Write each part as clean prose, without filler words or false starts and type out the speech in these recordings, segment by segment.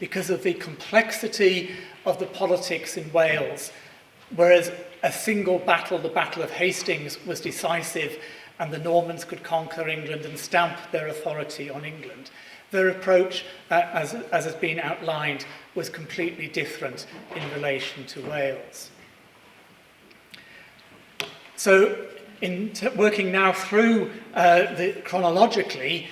because of the complexity of the politics in Wales. Whereas a single battle, the Battle of Hastings, was decisive and the Normans could conquer England and stamp their authority on England, their approach, as has been outlined, was completely different in relation to Wales. So, working now through chronologically,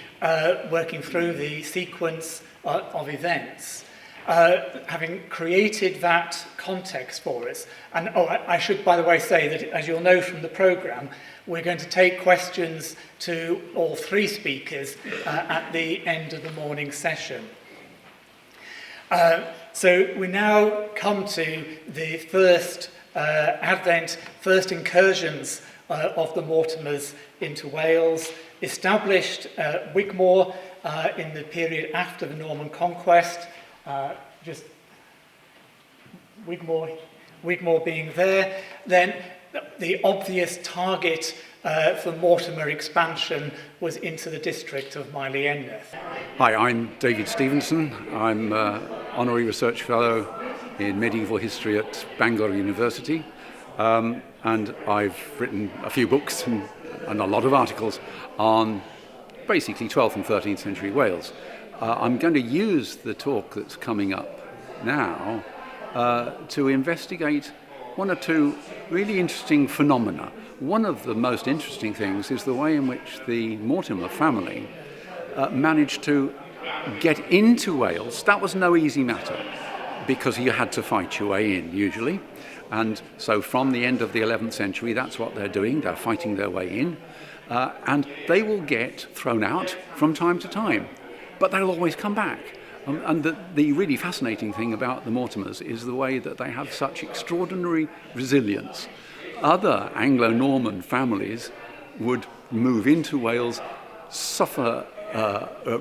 working through the sequence of events, having created that context for us. And I should, by the way, say that, as you'll know from the programme, we're going to take questions to all three speakers at the end of the morning session. So we now come to the first first incursions of the Mortimers into Wales, established Wigmore in the period after the Norman conquest, just Wigmore being there. Then the obvious target for Mortimer expansion was into the district of Mylieneth. Hi, I'm David Stephenson. I'm Honorary Research Fellow in Medieval History at Bangor University, and I've written a few books and a lot of articles on basically 12th and 13th century Wales. I'm going to use the talk that's coming up now to investigate one or two really interesting phenomena. One of the most interesting things is the way in which the Mortimer family managed to get into Wales. That was no easy matter, because you had to fight your way in, usually. And so from the end of the 11th century, that's what they're doing. They're fighting their way in. And they will get thrown out from time to time, but they'll always come back. And the really fascinating thing about the Mortimers is the way that they have such extraordinary resilience. Other Anglo-Norman families would move into Wales, suffer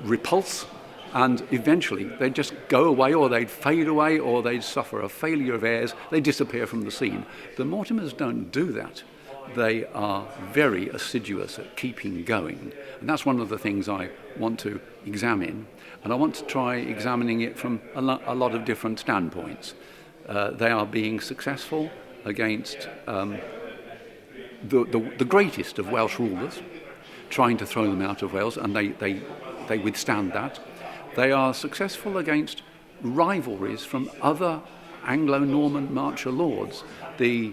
repulse, and eventually they'd just go away, or they'd fade away, or they'd suffer a failure of heirs, they'd disappear from the scene. The Mortimers don't do that. They are very assiduous at keeping going. And that's one of the things I want to examine. And I want to try examining it from a lot of different standpoints. They are being successful against the greatest of Welsh rulers, trying to throw them out of Wales, and they withstand that. They are successful against rivalries from other Anglo-Norman marcher lords. The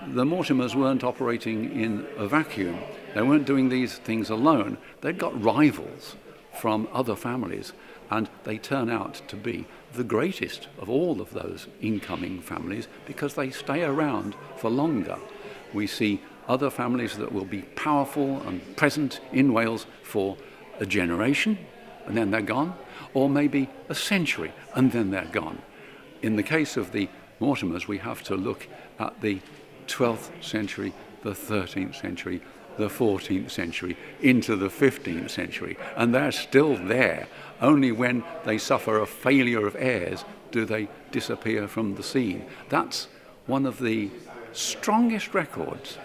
Mortimers weren't operating in a vacuum. They weren't doing these things alone. They'd got rivals from other families, and they turn out to be the greatest of all of those incoming families because they stay around for longer. We see other families that will be powerful and present in Wales for a generation, and then they're gone, or maybe a century, and then they're gone. In the case of the Mortimers, we have to look at the 12th century, the 13th century, the 14th century, into the 15th century, and they're still there. Only when they suffer a failure of heirs do they disappear from the scene. That's one of the strongest records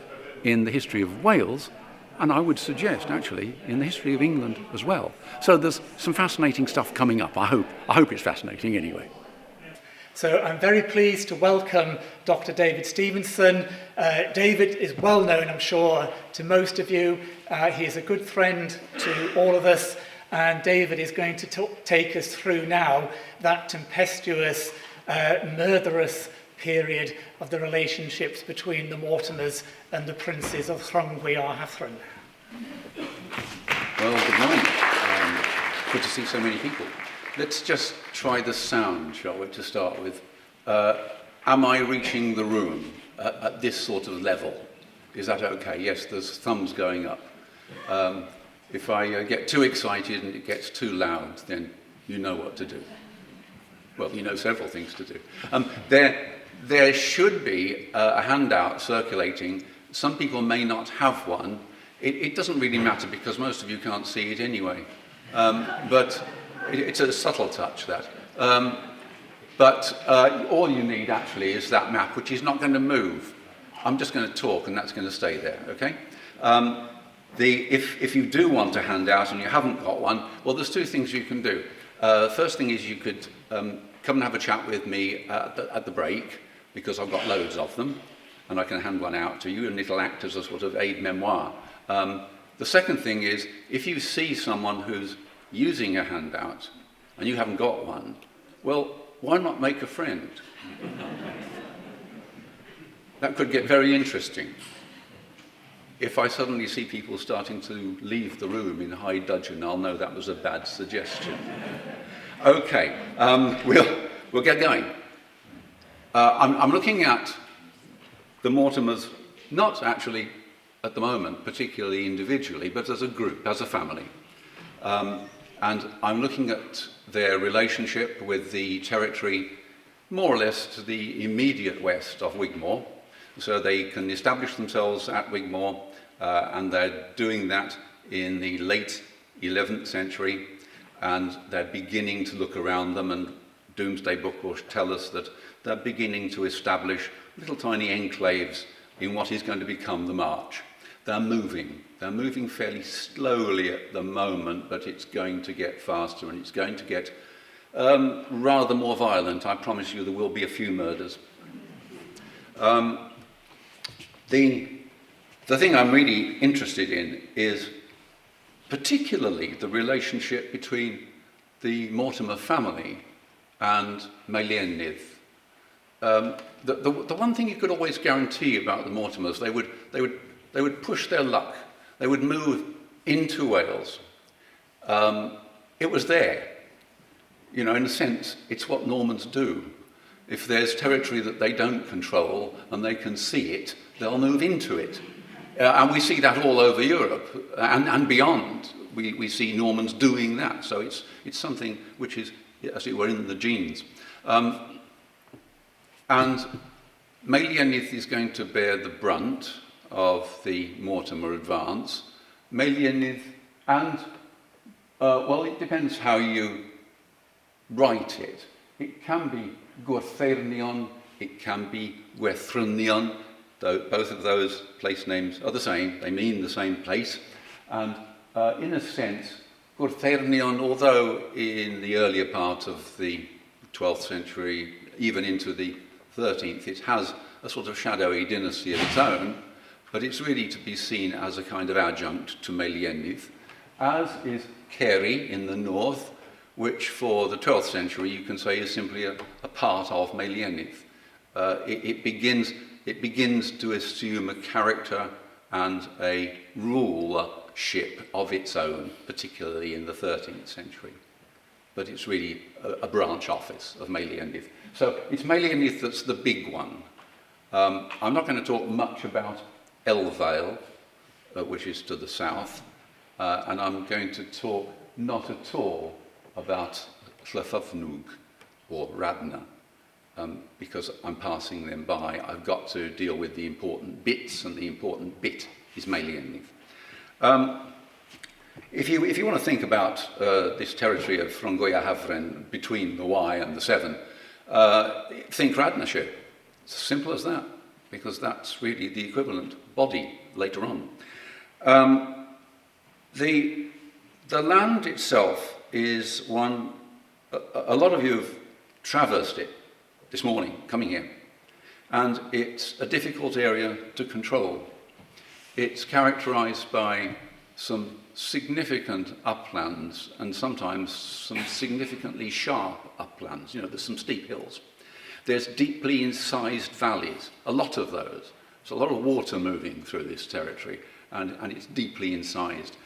in the history of Wales, and I would suggest, actually, in the history of England as well. So there's some fascinating stuff coming up. I hope it's fascinating anyway. So I'm very pleased to welcome Dr. David Stephenson. David is well known, I'm sure, to most of you. He is a good friend to all of us, and David is going to take us through now that tempestuous, murderous period of the relationships between the Mortimers and the princes of Llangwy a Hathryn. Well, good morning. Good to see so many people. Let's just try the sound, shall we, to start with. Am I reaching the room at this sort of level? Is that okay? Yes, there's thumbs going up. If I get too excited and it gets too loud, then you know what to do. Well, you know several things to do. There should be a handout circulating. Some people may not have one. It doesn't really matter because most of you can't see it anyway. But it's a subtle touch, that. But all you need, actually, is that map, which is not going to move. I'm just going to talk, and that's going to stay there, okay? If you do want a handout and you haven't got one, well, there's two things you can do. First thing is you could come and have a chat with me at the break, because I've got loads of them, and I can hand one out to you, and it'll act as a sort of aide-memoire. The second thing is, if you see someone who's using a handout and you haven't got one, well, why not make a friend? That could get very interesting. If I suddenly see people starting to leave the room in high dudgeon, I'll know that was a bad suggestion. Okay, we'll get going. I'm looking at the Mortimers, not actually at the moment particularly individually, but as a group, as a family. And I'm looking at their relationship with the territory more or less to the immediate west of Wigmore. So they can establish themselves at Wigmore, and they're doing that in the late 11th century, and they're beginning to look around them, and Domesday Book will tell us that they're beginning to establish little tiny enclaves in what is going to become the March. They're moving fairly slowly at the moment, but it's going to get faster, and it's going to get rather more violent. I promise you there will be a few murders. The thing I'm really interested in is particularly the relationship between the Mortimer family and Meliennydd. The one thing you could always guarantee about the Mortimers, they would push their luck. They would move into Wales. It was there. You know, in a sense, it's what Normans do. If there's territory that they don't control and they can see it, they'll move into it. And we see that all over Europe and beyond. We see Normans doing that. So it's something which is, as it were, in the genes. And Meliennydd is going to bear the brunt of the Mortimer advance. Meliennydd and, well, it depends how you write it. It can be Gwrtheirnion, it can be Gwerthrynion, though both of those place names are the same, they mean the same place. And in a sense, Gwrtheirnion, although in the earlier part of the 12th century, even into the 13th, it has a sort of shadowy dynasty of its own, but it's really to be seen as a kind of adjunct to Meliennydd, as is Ceri in the north, which for the 12th century you can say is simply a part of Meliennydd. It begins to assume a character and a rulership of its own, particularly in the 13th century. But it's really a branch office of Meliennydd. So it's Meliennydd that's the big one. I'm not going to talk much about Elvale, which is to the south, and I'm going to talk not at all about Llyfyfnwg or Radna, because I'm passing them by. I've got to deal with the important bits, and the important bit is Meliennydd. If you want to think about this territory of Ffrongoia Hafren between the Wye and the Severn, think Radnorshire. It's as simple as that, because that's really the equivalent body later on. The land itself is one, a lot of you have traversed it this morning, coming here, and it's a difficult area to control. It's characterised by some significant uplands and sometimes some significantly sharp uplands. You know, there's some steep hills. There's deeply incised valleys, a lot of those. There's a lot of water moving through this territory, and it's deeply incised.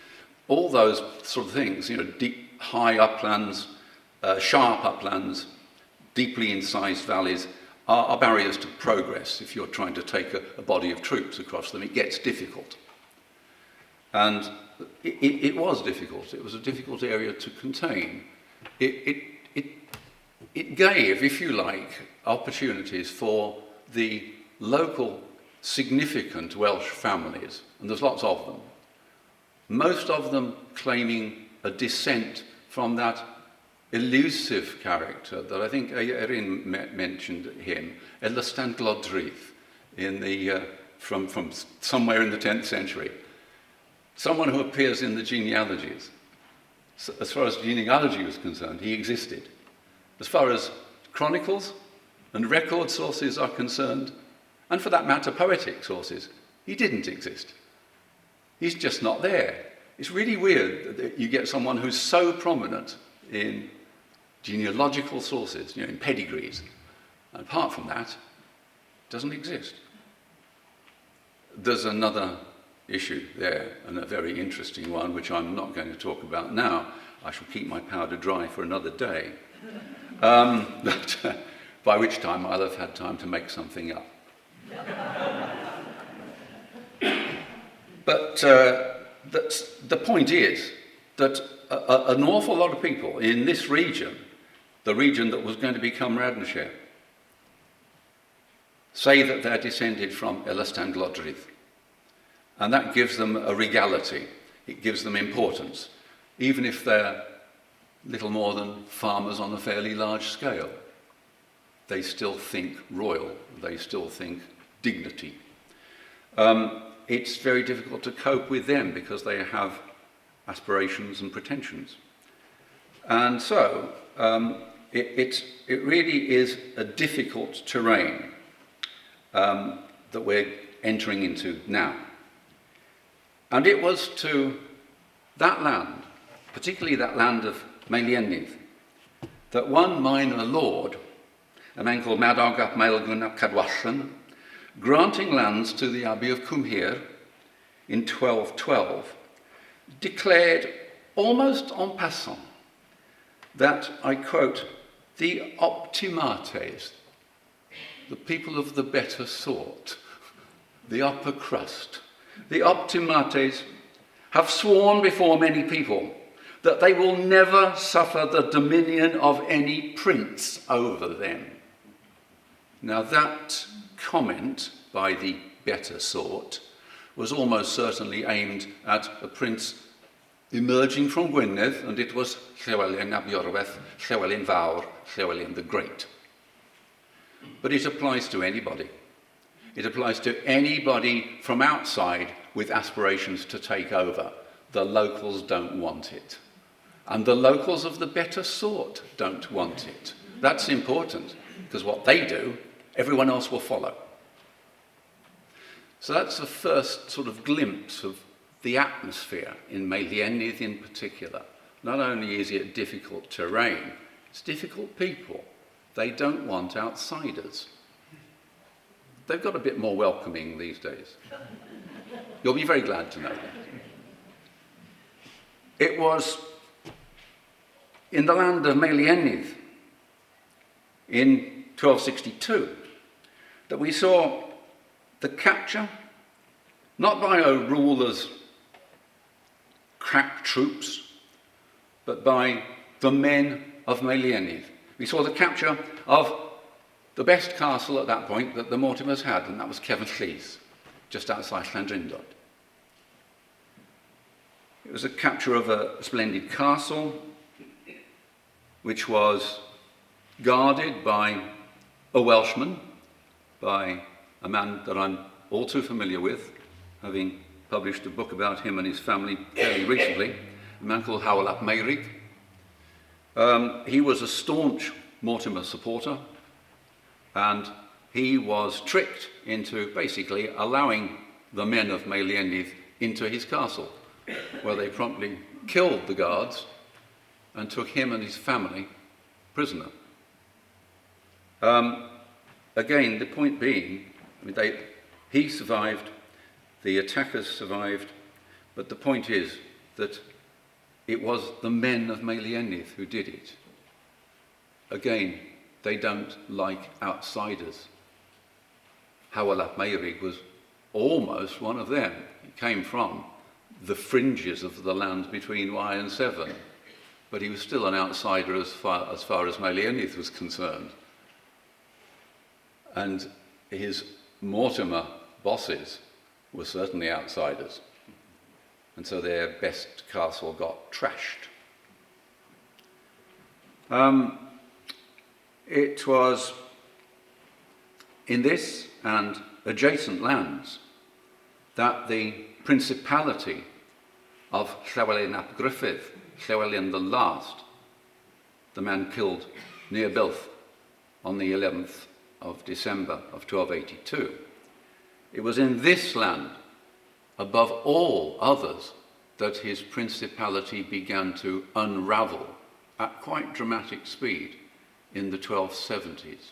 All those sort of things, you know, deep, high uplands, sharp uplands, deeply incised valleys are barriers to progress. If you're trying to take a body of troops across them, it gets difficult. And it was difficult. It was a difficult area to contain. It gave, if you like, opportunities for the local significant Welsh families, and there's lots of them, most of them claiming a descent from that elusive character that I think Erin mentioned him, Elystan Glodrydd, from somewhere in the 10th century. Someone who appears in the genealogies. So as far as genealogy was concerned, he existed. As far as chronicles and record sources are concerned, and for that matter, poetic sources, he didn't exist. He's just not there. It's really weird that you get someone who's so prominent in genealogical sources, in pedigrees, and apart from that, doesn't exist. There's another issue there, and a very interesting one, which I'm not going to talk about now. I shall keep my powder dry for another day, by which time I'll have had time to make something up. But the point is that an awful lot of people in this region, the region that was going to become Radnorshire, say that they're descended from Elystan Glodrydd. And that gives them a regality. It gives them importance, even if they're little more than farmers on a fairly large scale. They still think royal. They still think dignity. It's very difficult to cope with them because they have aspirations and pretensions. And so it really is a difficult terrain that we're entering into now. And it was to that land, particularly that land of Meiliennydd, that one minor lord, a man called Madog ap Maelgwn ap Cadwaslan, granting lands to the Abbey of Cwmhir in 1212, declared almost en passant that, I quote, the optimates, the people of the better sort, the upper crust, the optimates have sworn before many people that they will never suffer the dominion of any prince over them. Now that comment by the better sort was almost certainly aimed at a prince emerging from Gwynedd, and it was Llywelyn ap Iorwerth, Llywelyn Fawr, Llywelyn the Great. But it applies to anybody. It applies to anybody from outside with aspirations to take over. The locals don't want it. And the locals of the better sort don't want it. That's important, because what they do, everyone else will follow. So that's the first sort of glimpse of the atmosphere in Meiliennydd in particular. Not only is it difficult terrain, it's difficult people. They don't want outsiders. They've got a bit more welcoming these days. You'll be very glad to know that. It was in the land of Meiliennydd in 1262 that we saw the capture, not by a ruler's crack troops, but by the men of Meiliennydd. We saw the capture of the best castle at that point that the Mortimers had, and that was Cefn, just outside Llandrindod. It was a capture of a splendid castle, which was guarded by a Welshman, by a man that I'm all too familiar with, having published a book about him and his family fairly recently, a man called Hywel ap Meirig. He was a staunch Mortimer supporter, and he was tricked into basically allowing the men of Meiliennydd into his castle, where they promptly killed the guards and took him and his family prisoner. Again, the point being, he survived, the attackers survived, but the point is that it was the men of Meiliennydd who did it. Again, they don't like outsiders. Hywel ap Meirig was almost one of them. He came from the fringes of the land between Wye and Severn, but he was still an outsider as far as Meiliennydd was concerned. And his Mortimer bosses were certainly outsiders, and so their best castle got trashed. It was in this and adjacent lands that the Principality of Llywelyn ap Gruffydd Llywelyn the Last, the man killed near Builth on the 11th of December of 1282. It was in this land, above all others, that his principality began to unravel at quite dramatic speed in the 1270s.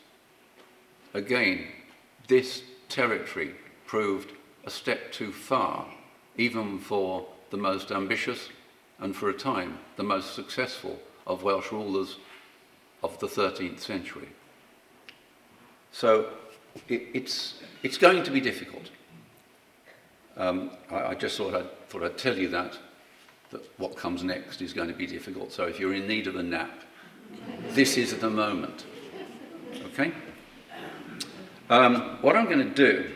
Again, this territory proved a step too far, even for the most ambitious and, for a time, the most successful of Welsh rulers of the 13th century. So it's going to be difficult. I just thought I'd tell you that what comes next is going to be difficult. So if you're in need of a nap, this is the moment. Okay? What I'm going to do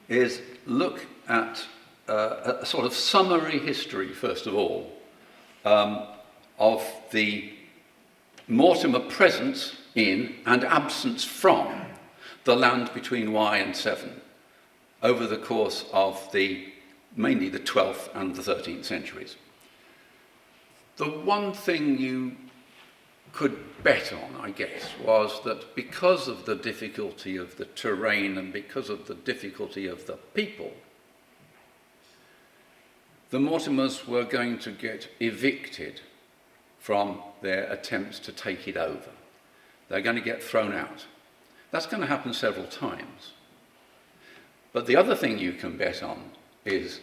is look at a sort of summary history, first of all, of the Mortimer presence in and absence from the land between Wye and Severn over the course of mainly the 12th and the 13th centuries. The one thing you could bet on, I guess, was that because of the difficulty of the terrain and because of the difficulty of the people, the Mortimers were going to get evicted from their attempts to take it over. They're going to get thrown out. That's going to happen several times. But the other thing you can bet on is,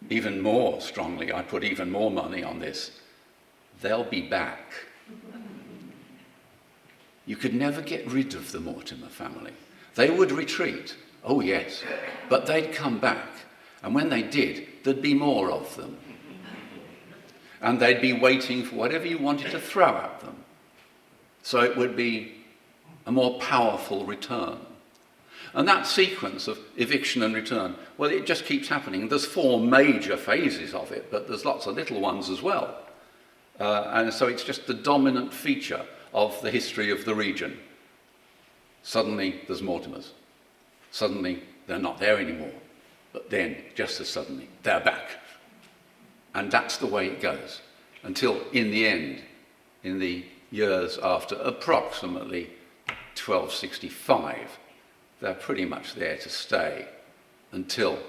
even more strongly, I put even more money on this, they'll be back. You could never get rid of the Mortimer family. They would retreat, oh yes, but they'd come back. And when they did, there'd be more of them. And they'd be waiting for whatever you wanted to throw at them. So it would be a more powerful return. And that sequence of eviction and return, well, it just keeps happening. There's 4 major phases of it, but there's lots of little ones as well. And so it's just the dominant feature of the history of the region. Suddenly, there's Mortimers. Suddenly, they're not there anymore. But then, just as suddenly, they're back. And that's the way it goes. Until, in the end, in the years after approximately 1265, they're pretty much there to stay until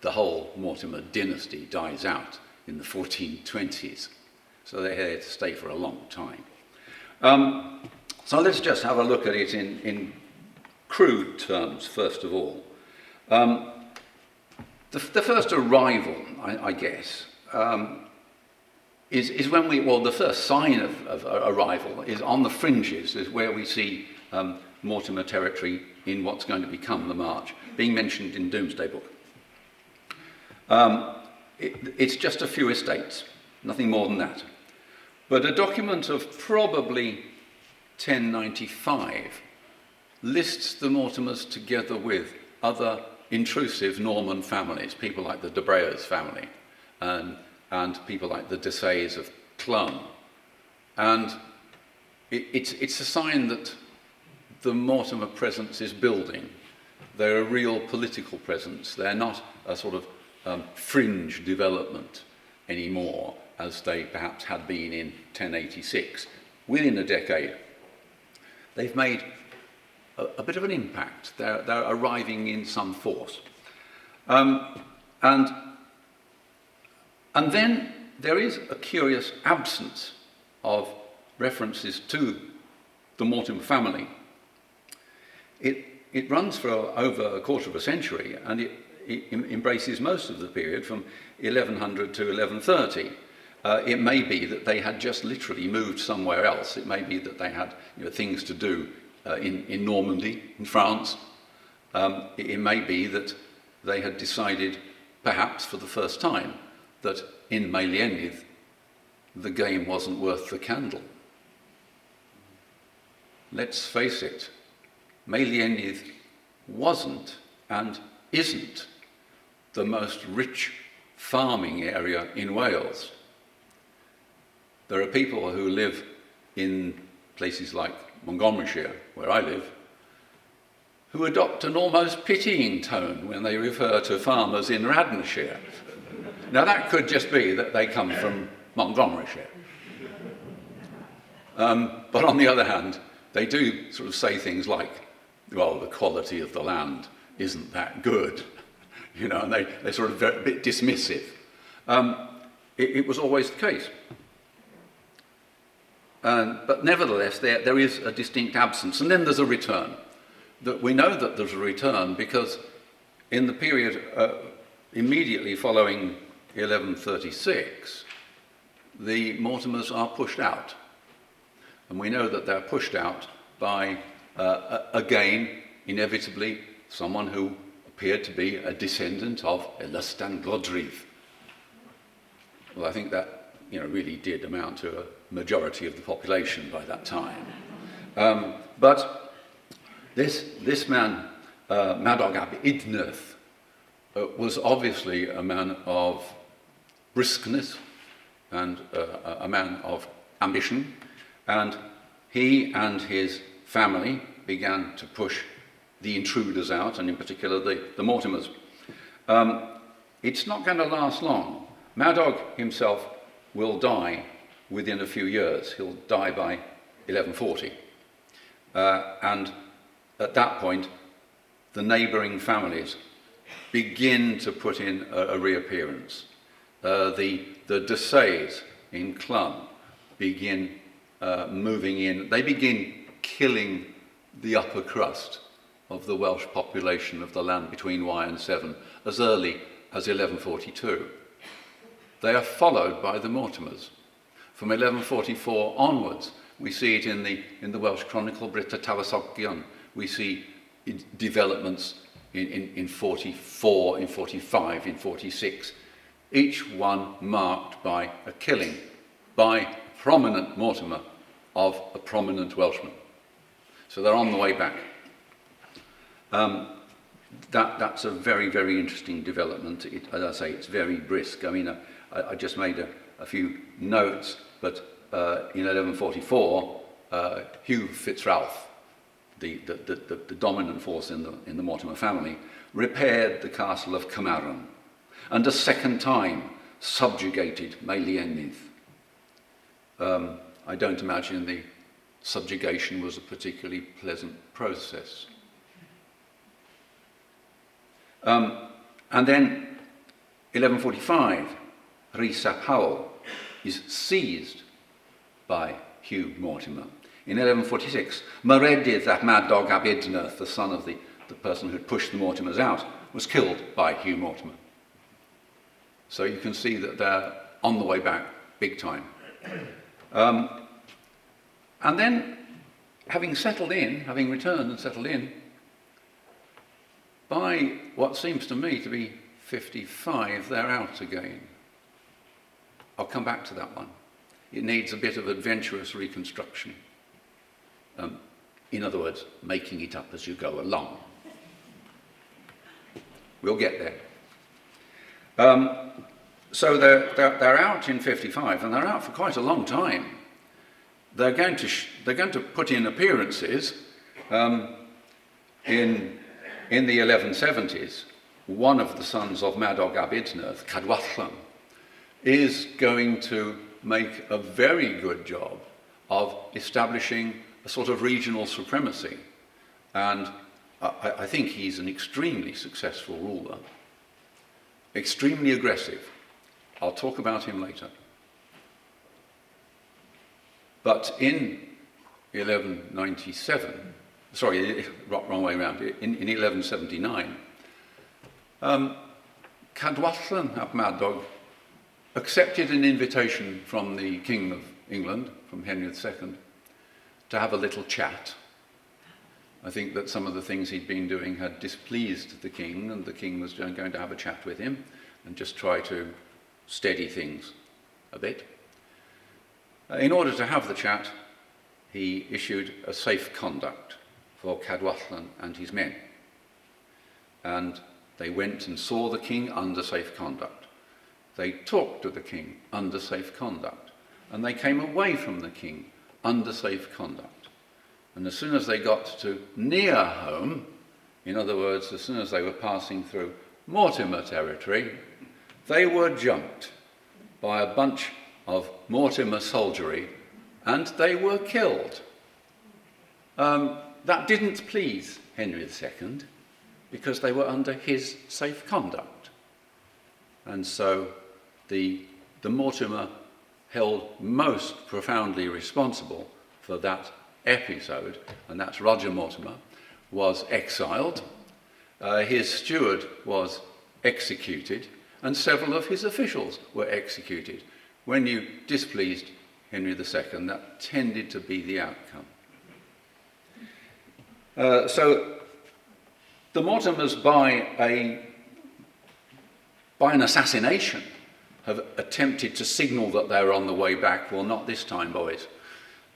the whole Mortimer dynasty dies out in the 1420s. So they're here to stay for a long time. So let's just have a look at it in crude terms, first of all. The first arrival, I guess, is when the first sign of arrival is on the fringes, is where we see Mortimer territory in what's going to become the March, being mentioned in Domesday Book. It's just a few estates, nothing more than that. But a document of probably 1095 lists the Mortimers together with other intrusive Norman families, people like the de Breas family and people like the Desays of Clun. And it's a sign that the Mortimer presence is building. They're a real political presence. They're not a sort of fringe development anymore, as they perhaps had been in 1086. Within a decade, they've made a bit of an impact. They're arriving in some force. And then there is a curious absence of references to the Mortimer family. It runs for over a quarter of a century, and it embraces most of the period from 1100 to 1130. It may be that they had just literally moved somewhere else. It may be that they had things to do in Normandy, in France. It may be that they had decided, perhaps for the first time, that in Meliennydd the game wasn't worth the candle. Let's face it, Meliennydd wasn't and isn't the most rich farming area in Wales. There are people who live in places like Montgomeryshire, where I live, who adopt an almost pitying tone when they refer to farmers in Radnorshire. Now that could just be that they come from Montgomeryshire. But on the other hand, they do sort of say things like, well, the quality of the land isn't that good, and they're sort of a bit dismissive. It was always the case. But nevertheless, there is a distinct absence. And then there's a return. We know that there's a return because in the period immediately following 1136, the Mortimers are pushed out. And we know that they're pushed out by, again, inevitably, someone who appeared to be a descendant of Elystan Glodrydd. Well, I think that really did amount to a majority of the population by that time. But this man, Madog Abbey Idnerth, was obviously a man of briskness and a man of ambition, and he and his family began to push the intruders out, and in particular the Mortimers. It's not going to last long. Madog himself will die within a few years. He'll die by 1140. And at that point, the neighbouring families begin to put in a reappearance. The Desays in Clun begin moving in. They begin killing the upper crust of the Welsh population of the land between Wye and Severn as early as 1142. They are followed by the Mortimers. From 1144 onwards, we see it in the Welsh Chronicle, Brita Tawasogion. We see developments in 44, in 45, in 46, each one marked by a killing by a prominent Mortimer of a prominent Welshman. So they're on the way back. That's a very, very interesting development. As I say, it's very brisk. I mean, I just made a few notes, but in 1144, Hugh Fitzralph, the dominant force in the Mortimer family, repaired the castle of Carmarthen, and a second time subjugated Meilienydd. I don't imagine the subjugation was a particularly pleasant process. And then 1145, Rhys ap Howell is seized by Hugh Mortimer. In 1146, Maredydd ap Madog ap Idnerth, the son of the person who had pushed the Mortimers out, was killed by Hugh Mortimer. So you can see that they're on the way back, big time. And then, having returned and settled in, by what seems to me to be 55, they're out again. I'll come back to that one. It needs a bit of adventurous reconstruction. In other words, making it up as you go along. We'll get there. So they're out in 55, and they're out for quite a long time. They're going to put in appearances in the 1170s. One of the sons of Madog ap Idnerth, Cadwaslan, is going to make a very good job of establishing a sort of regional supremacy. And I think he's an extremely successful ruler, extremely aggressive. I'll talk about him later. But in 1197, sorry, wrong way around, in 1179, Cadwaslan ap Madog accepted an invitation from the King of England, from Henry II, to have a little chat. I think that some of the things he'd been doing had displeased the king, and the king was going to have a chat with him and just try to steady things a bit. In order to have the chat, he issued a safe conduct for Cadwaslan and his men. And they went and saw the king under safe conduct. They talked to the king under safe conduct. And they came away from the king under safe conduct. And as soon as they got to near home, in other words, as soon as they were passing through Mortimer territory, they were jumped by a bunch of Mortimer soldiery, and they were killed. That didn't please Henry II, because they were under his safe conduct. And so the Mortimer held most profoundly responsible for that episode, and that's Roger Mortimer, was exiled. His steward was executed, and several of his officials were executed. When you displeased Henry II, that tended to be the outcome. So the Mortimers, by an assassination, have attempted to signal that they're on the way back. Well, not this time, boys.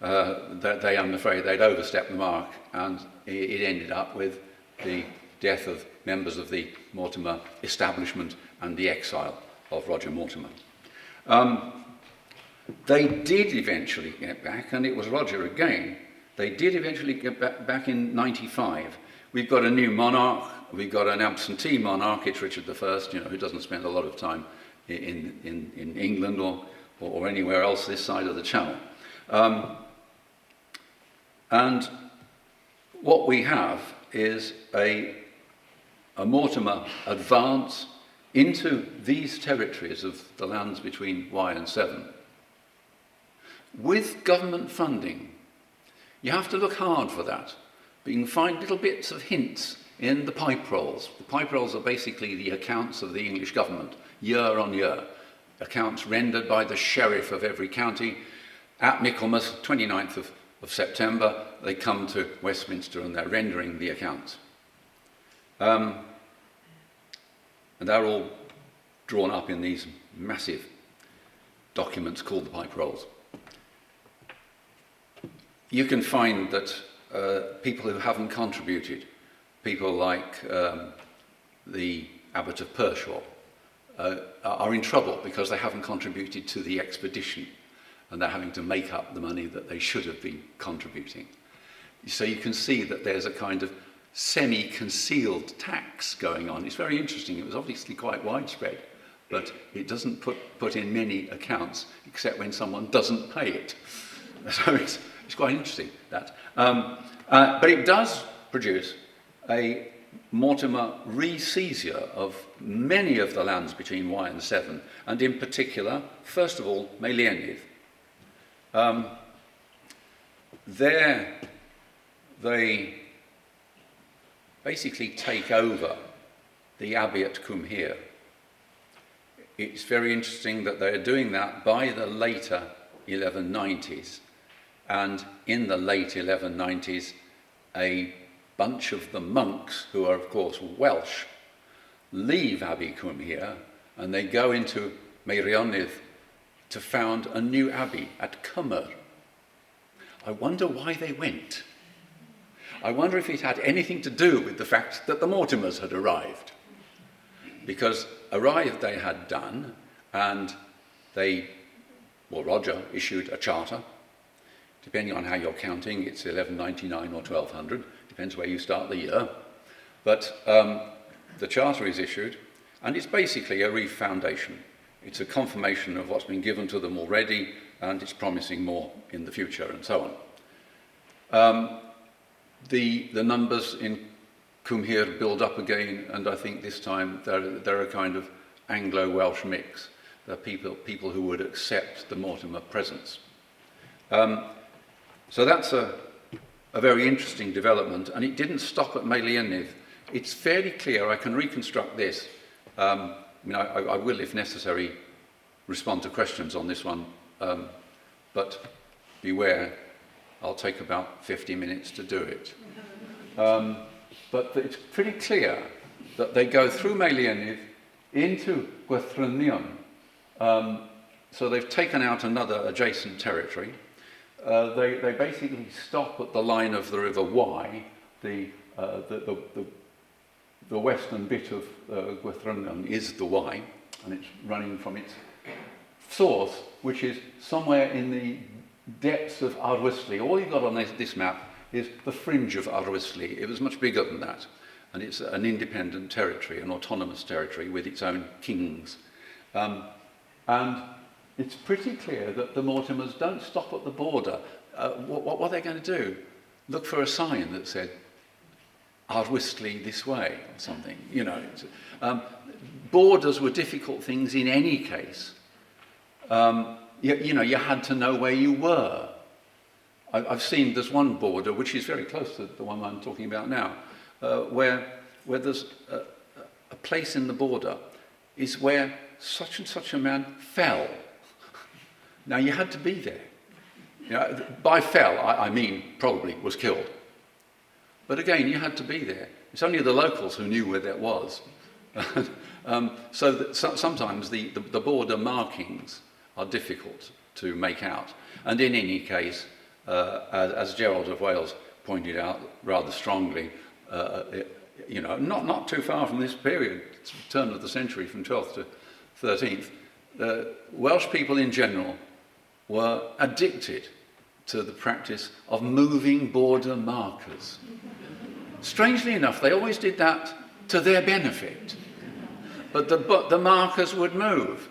I'm afraid they'd overstepped the mark, and it ended up with the death of members of the Mortimer establishment and the exile of Roger Mortimer. They did eventually get back, and it was Roger again. They did eventually get back in 95. We've got a new monarch. We've got an absentee monarch. It's Richard I, who doesn't spend a lot of time in England or anywhere else this side of the Channel. And what we have is a Mortimer advance into these territories of the lands between Wye and Severn with government funding. You have to look hard for that, but you can find little bits of hints in the pipe rolls. The pipe rolls are basically the accounts of the English government, year on year. Accounts rendered by the sheriff of every county. At Michaelmas, 29th of September, they come to Westminster and they're rendering the accounts. And they're all drawn up in these massive documents called the pipe rolls. You can find that people who haven't contributed, people like the Abbot of Pershaw, are in trouble because they haven't contributed to the expedition, and they're having to make up the money that they should have been contributing. So you can see that there's a kind of semi-concealed tax going on. It's very interesting. It was obviously quite widespread, but it doesn't put in many accounts except when someone doesn't pay it. So it's quite interesting, that. But it does produce a Mortimer re-seizure of many of the lands between Wye and Severn, and in particular, first of all, Meliennydd. There they basically take over the Abbey at Cwmhir. It's very interesting that they're doing that by the later 1190s, and in the late 1190s, a bunch of the monks, who are of course Welsh, leave Abbey Cwmhir and they go into Meirionnydd to found a new abbey at Cymr. I wonder why they went. I wonder if it had anything to do with the fact that the Mortimers had arrived. Because arrived they had done, and Roger issued a charter. Depending on how you're counting, it's 1199 or 1200, depends where you start the year. But the charter is issued, and it's basically a refoundation. It's a confirmation of what's been given to them already, and it's promising more in the future, and so on. The numbers in Cwmhir build up again, and I think this time they're a kind of Anglo-Welsh mix. They're people who would accept the Mortimer presence. So that's a very interesting development, and it didn't stop at Meliennydd. It's fairly clear. I can reconstruct this. I will, if necessary, respond to questions on this one, but beware, I'll take about 50 minutes to do it. But it's pretty clear that they go through Meliennydd into Gwythrunion. So they've taken out another adjacent territory. They basically stop at the line of the River Wye, the western bit of Gwythrunion is the Wye, and it's running from its source, which is somewhere in the depths of Arwysli. All you've got on this map is the fringe of Arwysli. It was much bigger than that, and it's an independent territory, an autonomous territory with its own kings. And it's pretty clear that the Mortimers don't stop at the border. What are they going to do? Look for a sign that said, Ardwistly this way, or something. Borders were difficult things in any case. You had to know where you were. I've seen there's one border, which is very close to the one I'm talking about now, where there's a place in the border is where such and such a man fell. Now, you had to be there. By fell, I mean probably was killed. But again, you had to be there. It's only the locals who knew where that was. Sometimes the border markings are difficult to make out. And in any case, as Gerald of Wales pointed out rather strongly, not too far from this period, turn of the century from 12th to 13th, Welsh people in general were addicted to the practice of moving border markers. Strangely enough, they always did that to their benefit. But the markers would move.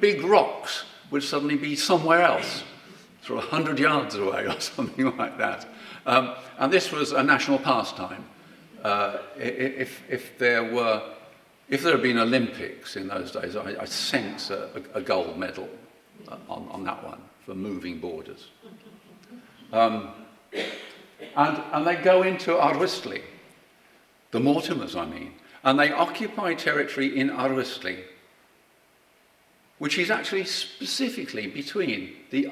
Big rocks would suddenly be somewhere else, sort of 100 yards away or something like that. And this was a national pastime. If there had been Olympics in those days, I sense a gold medal on that one for moving borders. And they go into Ardwistly, the Mortimers, and they occupy territory in Ardwistly, which is actually specifically between the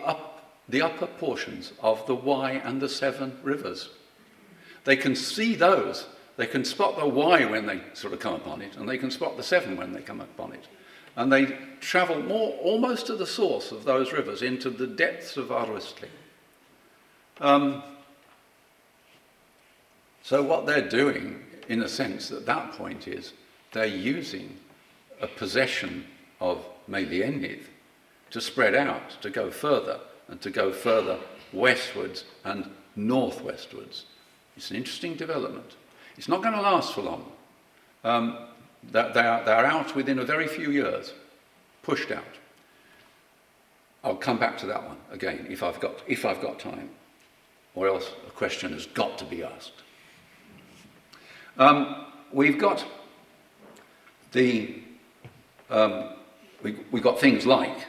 upper portions of the Wye and the Severn rivers. They can see those. They can spot the Wye when they sort of come upon it, and they can spot the Severn when they come upon it. And they travel almost to the source of those rivers, into the depths of Ardwistly. So what they're doing, in a sense, at that point is they're using a possession of Meiliennydd to spread out, to go further, and to go further westwards and northwestwards. It's an interesting development. It's not going to last for long. They're out within a very few years, pushed out. I'll come back to that one again if I've got time, or else a question has got to be asked. We've got we've got things like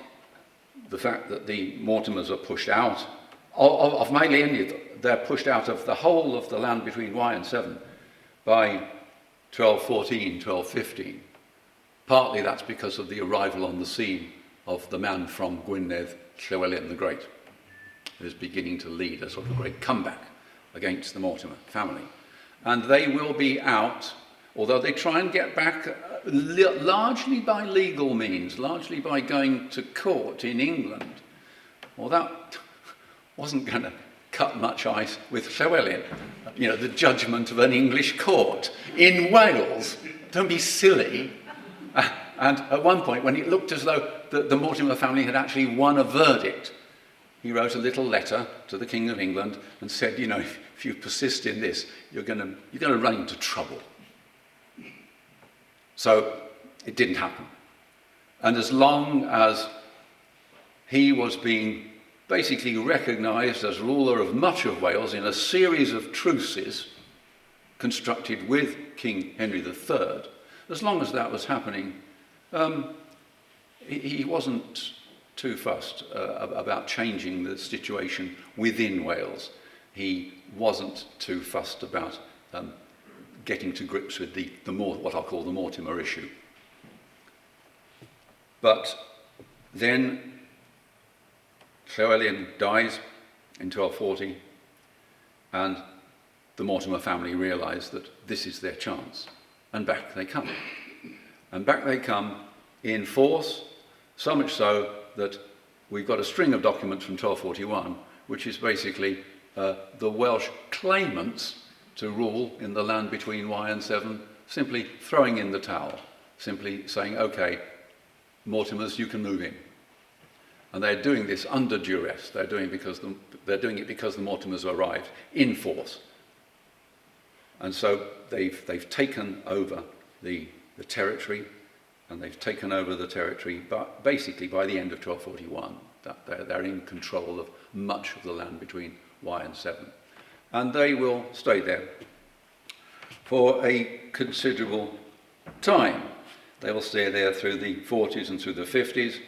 the fact that the Mortimers are pushed out of Meiliennydd. They're pushed out of the whole of the land between Wye and Severn by 1214, 1215. Partly that's because of the arrival on the scene of the man from Gwynedd, Llywelyn the Great, who's beginning to lead a sort of great comeback against the Mortimer family. And they will be out, although they try and get back largely by legal means, largely by going to court in England. Well, that wasn't going to cut much ice with Llywelyn, the judgment of an English court in Wales. Don't be silly. And at one point, when it looked as though the Mortimer family had actually won a verdict, he wrote a little letter to the King of England and said, if you persist in this, you're going to run into trouble. So it didn't happen. And as long as he was being basically recognised as ruler of much of Wales in a series of truces constructed with King Henry III, as long as that was happening, he wasn't too fussed about changing the situation within Wales. He wasn't too fussed about getting to grips with what I'll call the Mortimer issue. But then Llywelyn dies in 1240, and the Mortimer family realise that this is their chance, and back they come. And back they come in force, so much so that we've got a string of documents from 1241, which is basically the Welsh claimants to rule in the land between Wye and Severn, simply throwing in the towel, simply saying, OK, Mortimers, you can move in. And they're doing this under duress. They're doing it because the Mortimers arrived in force. And so they've taken over the territory. and they've taken over the territory, but basically by the end of 1241, they're in control of much of the land between Wye and Severn. And they will stay there for a considerable time. They will stay there through the 40s and through the 50s.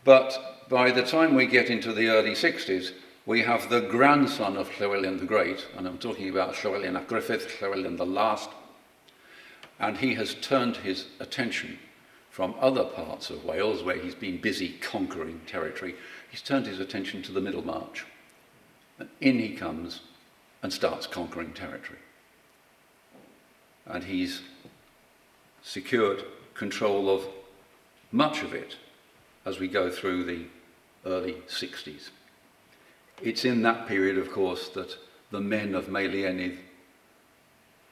But by the time we get into the early 60s, we have the grandson of Llywelyn the Great, and I'm talking about Llywelyn ap Gruffydd, Llywelyn the Last, and he has turned his attention from other parts of Wales, where he's been busy conquering territory. He's turned his attention to the Middlemarch. And in he comes and starts conquering territory. And he's secured control of much of it as we go through the early 60s. It's in that period, of course, that the men of Meiliennydd,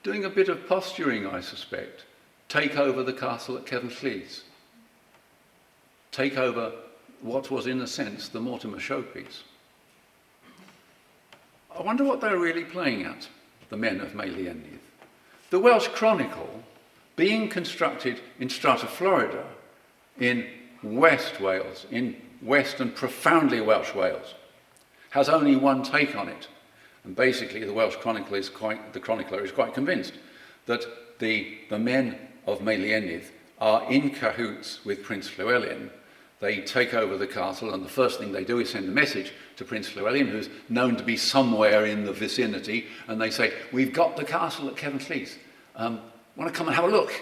doing a bit of posturing, I suspect, take over the castle at Cefn-Llys, take over what was, in a sense, the Mortimer showpiece. I wonder what they're really playing at, the men of Meiliennydd. The Welsh Chronicle, being constructed in Strata Florida, in West Wales, in West and profoundly Welsh Wales, has only one take on it. And basically the Welsh Chronicle the chronicler is quite convinced that the men of Meiliennydd are in cahoots with Prince Llywelyn. They take over the castle, and the first thing they do is send a message to Prince Llywelyn, who's known to be somewhere in the vicinity, and they say, "We've got the castle at Cefn-Llys. Want to come and have a look?"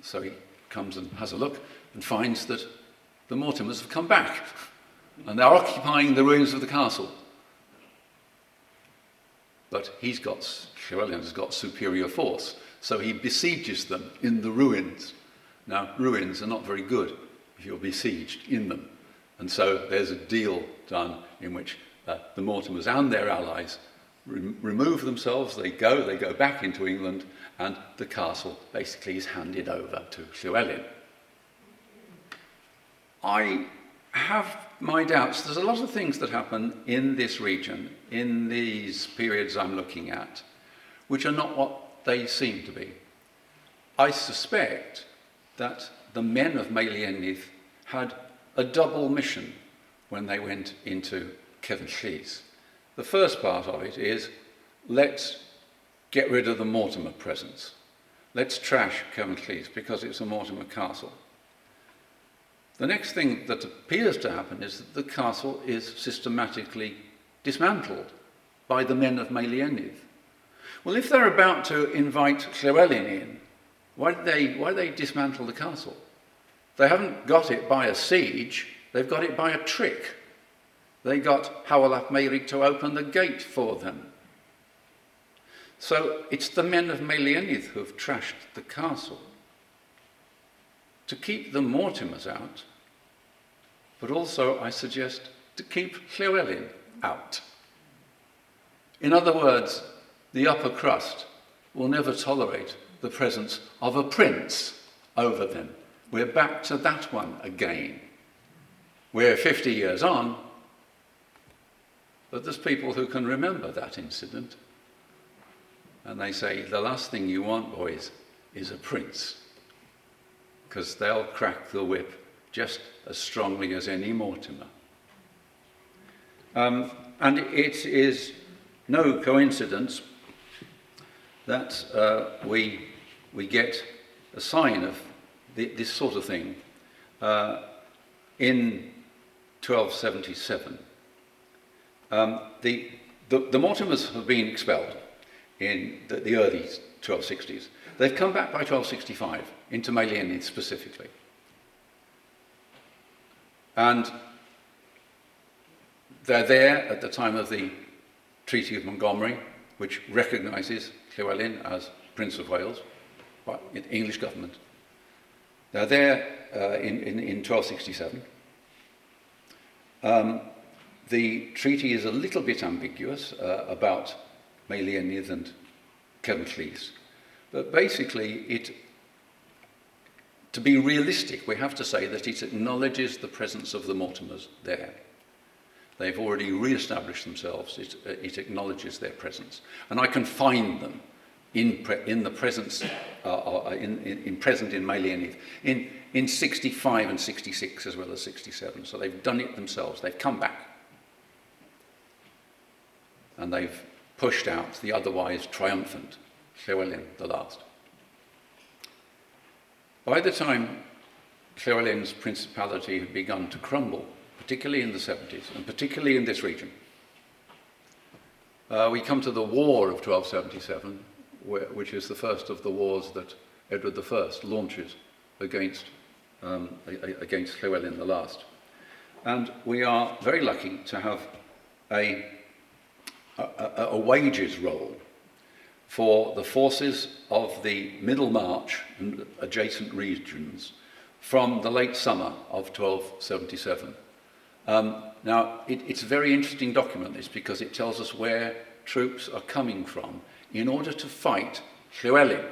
So he comes and has a look and finds that the Mortimers have come back, and they're occupying the ruins of the castle. But Llywelyn has got superior force, so he besieges them in the ruins. Now, ruins are not very good if you're besieged in them. And so there's a deal done in which the Mortimers and their allies remove themselves, they go back into England, and the castle basically is handed over to Llywelyn. I have my doubts. There's a lot of things that happen in this region, in these periods I'm looking at, which are not what they seem to be. I suspect that the men of Meiliennydd had a double mission when they went into Cefn-Llys. The first part of it is, let's get rid of the Mortimer presence. Let's trash Cefn-Llys because it's a Mortimer castle. The next thing that appears to happen is that the castle is systematically dismantled by the men of Meiliennydd. Well, if they're about to invite Llywelyn in, why did they dismantle the castle? They haven't got it by a siege, they've got it by a trick. They got Hywel ap Meirig to open the gate for them. So it's the men of Meiliennydd who've trashed the castle to keep the Mortimers out, but also, I suggest, to keep Llywelyn out. In other words, the upper crust will never tolerate the presence of a prince over them. We're back to that one again. We're 50 years on, but there's people who can remember that incident. And they say, the last thing you want, boys, is a prince, because they'll crack the whip just as strongly as any Mortimer. And it is no coincidence that we get a sign of this sort of thing in 1277. The Mortimers have been expelled in the early 1260s. They've come back by 1265 into Meiliennydd specifically. And they're there at the time of the Treaty of Montgomery, which recognises Llywelyn as Prince of Wales by the English government. They're there in 1267. The treaty is a little bit ambiguous about Meiliennydd and Cefn-Llys, but basically to be realistic, we have to say that it acknowledges the presence of the Mortimers there. They've already re-established themselves. It acknowledges their presence. And I can find them in the presence present in Melienith in 65 and 66 as well as 67. So they've done it themselves. They've come back and they've pushed out the otherwise triumphant Llywelyn the Last. By the time Llywelyn's principality had begun to crumble, particularly in the 70s and particularly in this region, we come to the War of 1277, which is the first of the wars that Edward I launches against Llywelyn the Last. And we are very lucky to have a wages roll for the forces of the Middle March and adjacent regions from the late summer of 1277. Now, it's a very interesting document, this, because it tells us where troops are coming from in order to fight Llywelyn.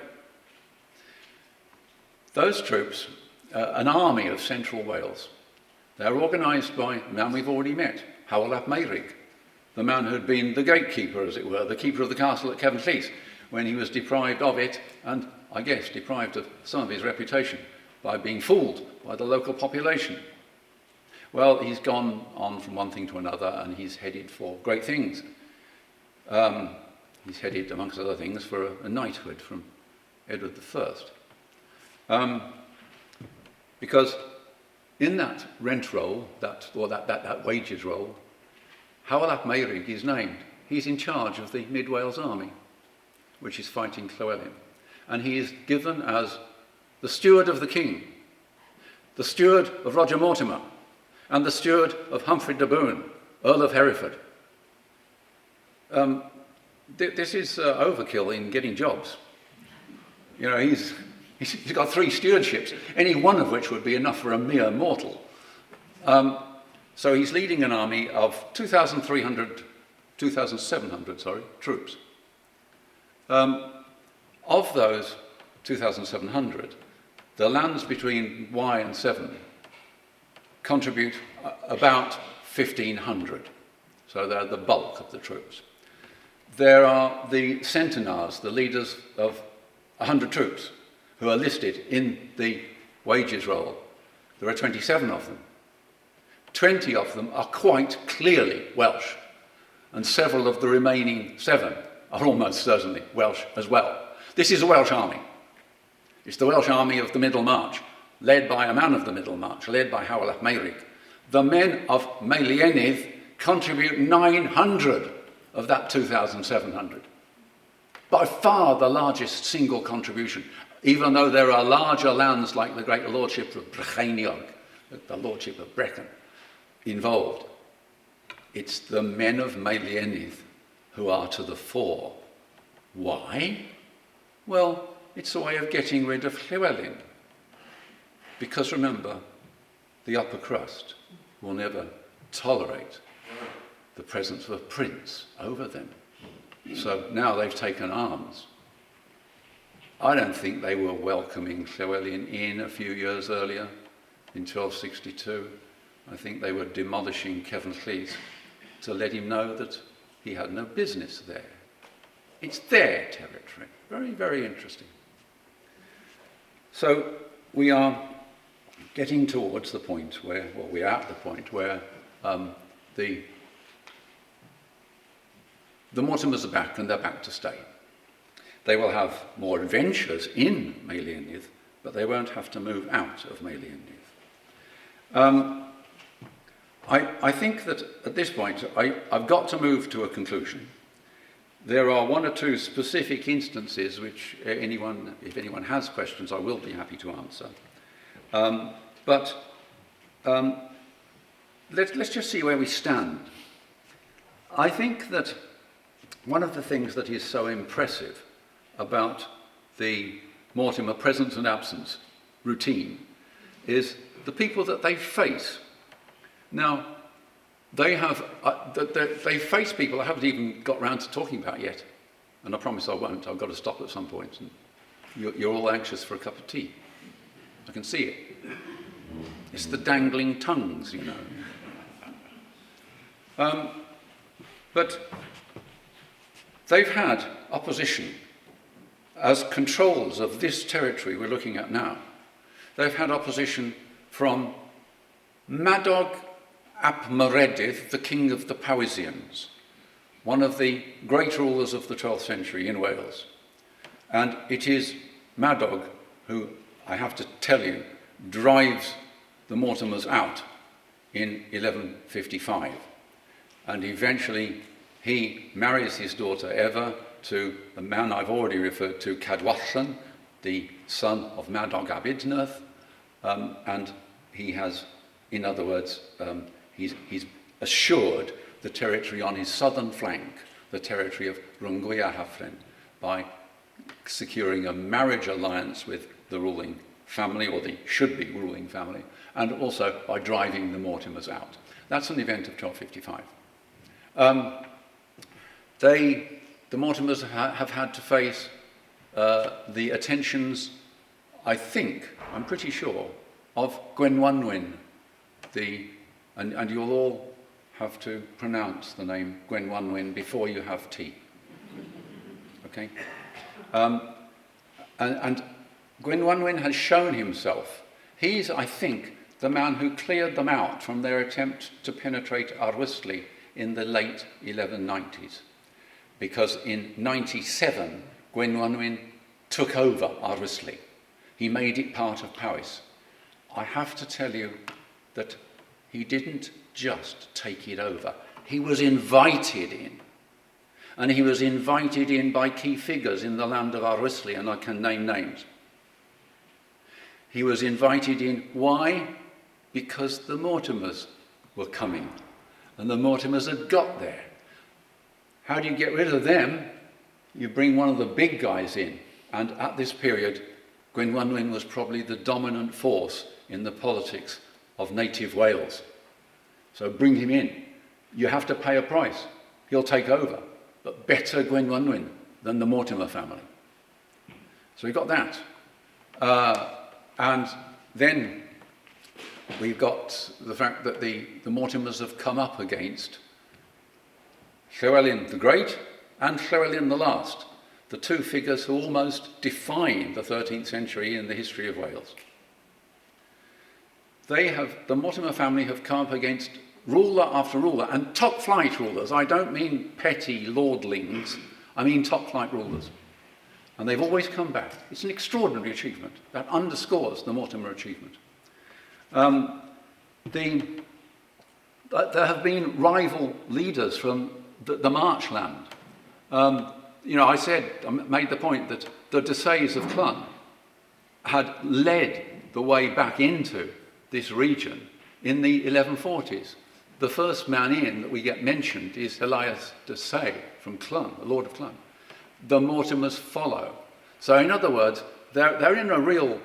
Those troops, an army of central Wales, they're organised by a man we've already met, Hywel ap Meirig, the man who had been the gatekeeper, as it were, the keeper of the castle at Cefn when he was deprived of it, and I guess deprived of some of his reputation by being fooled by the local population. Well, he's gone on from one thing to another, and he's headed for great things. He's headed, amongst other things, for a knighthood from Edward I. Because in that rent roll, that wages roll, Hywel ap Meirig is named. He's in charge of the Midwales Army, which is fighting Llywelyn. And he is given as the steward of the king, the steward of Roger Mortimer, and the steward of Humphrey de Bohun, Earl of Hereford. This is overkill in getting jobs. You know, he's got 3 stewardships, any one of which would be enough for a mere mortal. So he's leading an army of 2,700 troops. Of those 2,700, the lands between Wye and Severn contribute about 1,500. So they're the bulk of the troops. There are the centenars, the leaders of 100 troops, who are listed in the wages roll. There are 27 of them. 20 of them are quite clearly Welsh, and several of the remaining 7 are almost certainly Welsh as well. This is a Welsh army. It's the Welsh army of the Middle March, led by a man of the Middle March, led by Hywel ap Meirig. The men of Melienith contribute 900 of that 2,700. By far the largest single contribution, even though there are larger lands like the great lordship of Brecknock, the lordship of Brecon, involved. It's the men of Melienith who are to the fore. Why? Well, it's a way of getting rid of Llywelyn. Because remember, the upper crust will never tolerate the presence of a prince over them. So now they've taken arms. I don't think they were welcoming Llywelyn in a few years earlier, in 1262. I think they were demolishing Cefn to let him know that he had no business there. It's their territory. Very, very interesting. So we are getting towards the point where, well, we're at the point where the Mortimers are back, and they're back to stay. They will have more adventures in Melienith, but they won't have to move out of Melienith. I think that at this point, I've got to move to a conclusion. There are 1 or 2 specific instances which if anyone has questions, I will be happy to answer. Let's just see where we stand. I think that one of the things that is so impressive about the Mortimer presence and absence routine is the people that they face. Now, they face people I haven't even got round to talking about yet, and I promise I won't. I've got to stop at some point. And you're all anxious for a cup of tea. I can see it. It's the dangling tongues, you know. But they've had opposition as controllers of this territory we're looking at now, they've had opposition from Madog ap Meredydd, the king of the Powysians, one of the great rulers of the 12th century in Wales. And it is Madog who, I have to tell you, drives the Mortimers out in 1155. And eventually he marries his daughter Eva to the man I've already referred to, Cadwaslan, the son of Madog ap Idnerth, and he has, in other words, he's assured the territory on his southern flank, the territory of Rhwngwy a Hafren, by securing a marriage alliance with the ruling family, or the should-be ruling family, and also by driving the Mortimers out. That's an event of 1255. The Mortimers have had to face the attentions, I'm pretty sure, of Gwynedd, and you'll all have to pronounce the name Gwynedd before you have tea. Okay? And Gwynedd has shown himself. He's, I think, the man who cleared them out from their attempt to penetrate Arousal in the late 1190s. Because in 97, Gwynedd took over Arousal. He made it part of Powys. I have to tell you that he didn't just take it over. He was invited in. And he was invited in by key figures in the land of Arousal, and I can name names. He was invited in. Why? Because the Mortimers were coming, and the Mortimers had got there. How do you get rid of them? You bring one of the big guys in, and at this period, Gwynedd was probably the dominant force in the politics of native Wales. So bring him in. You have to pay a price. He'll take over, but better Gwynedd than the Mortimer family. So we got that. And then we've got the fact that the Mortimers have come up against Llywelyn the Great and Llywelyn the Last, the two figures who almost defined the 13th century in the history of Wales. The Mortimer family have come up against ruler after ruler, and top-flight rulers. I don't mean petty lordlings, I mean top-flight rulers. And they've always come back. It's an extraordinary achievement. That underscores the Mortimer achievement. There have been rival leaders from the marchland. I made the point that the Desays of Clun had led the way back into this region in the 1140s. The first man in that we get mentioned is Elias Desay from Clun, the Lord of Clun. The Mortimers follow. So in other words, they're in a real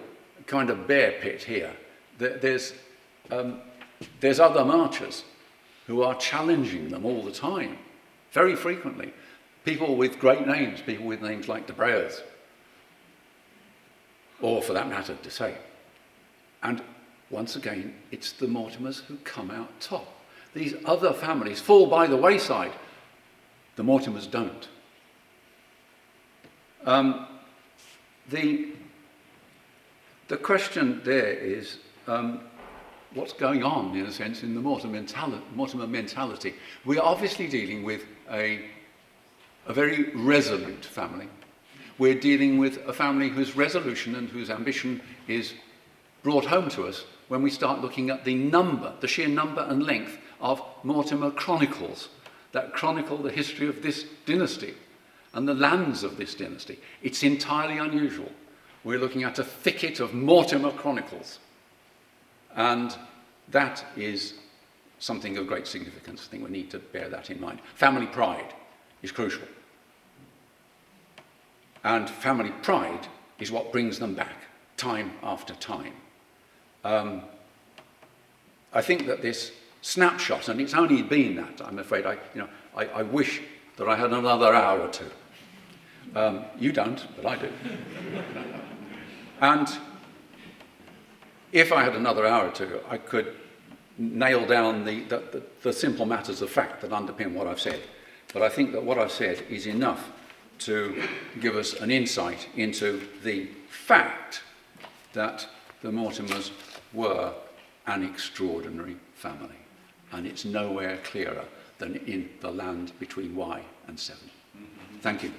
kind of bear pit here. There's other marchers who are challenging them all the time, very frequently. People with great names, people with names like de Breas, or for that matter, Desay. And once again, it's the Mortimers who come out top. These other families fall by the wayside. The Mortimers don't. The question there is what's going on, in a sense, in the Mortimer mentality. We're obviously dealing with a very resolute family. We're dealing with a family whose resolution and whose ambition is brought home to us when we start looking at the sheer number and length of Mortimer chronicles that chronicle the history of this dynasty and the lands of this dynasty. It's entirely unusual. We're looking at a thicket of Mortimer chronicles. And that is something of great significance. I think we need to bear that in mind. Family pride is crucial. And family pride is what brings them back, time after time. I think that this snapshot, and it's only been that, I'm afraid, I wish that I had another hour or two. You don't, but I do. And if I had another hour or two, I could nail down the simple matters of fact that underpin what I've said. But I think that what I've said is enough to give us an insight into the fact that the Mortimers were an extraordinary family, and it's nowhere clearer than in the land between Wye and Severn. Thank you.